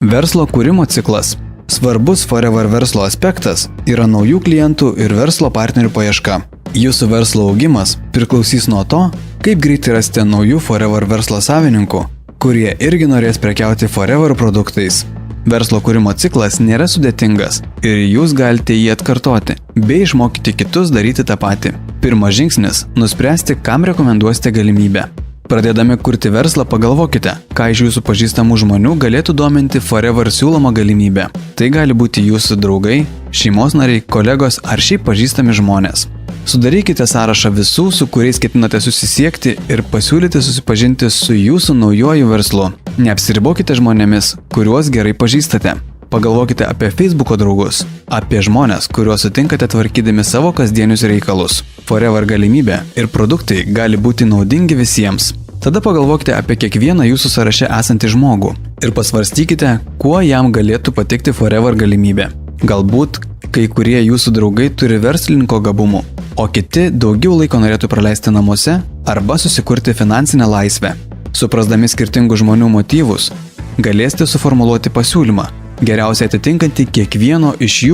Verslo kūrimo ciklas. Svarbus Forever verslo aspektas yra naujų klientų ir verslo partnerių paieška. Jūsų verslo augimas priklausys nuo to, kaip greitai rasite naujų Forever verslo savininkų, kurie irgi norės prekiauti Forever produktais. Verslo kūrimo ciklas nėra sudėtingas ir jūs galite jį atkartoti, bei išmokyti kitus daryti tą patį. Pirmas žingsnis – nuspręsti, kam rekomenduosite galimybę. Pradėdami kurti verslą, pagalvokite, ką iš jūsų pažįstamų žmonių galėtų dominti Forever siūloma galimybė. Tai gali būti jūsų draugai, šeimos nariai, kolegos ar šiaip pažįstami žmonės. Sudarykite sąrašą visų, su kuriais ketinate susisiekti ir pasiūlyti susipažinti su jūsų naujuoju verslu. Neapsiribokite žmonėmis, kuriuos gerai pažįstate. Pagalvokite apie Facebooko draugus, apie žmonės, kuriuos sutinkate tvarkydami savo kasdienius reikalus. Forever galimybė ir produktai gali būti naudingi visiems. Tada pagalvokite apie kiekvieną jūsų sąraše esantį žmogų ir pasvarstykite, kuo jam galėtų patikti Forever galimybė. Galbūt kai kurie jūsų draugai turi verslininko gabumų, o kiti daugiau laiko norėtų praleisti namuose arba susikurti finansinę laisvę. Suprasdami skirtingų žmonių motyvus, galėsite suformuluoti pasiūlymą, geriausiai atitinkantį kiekvieno iš jų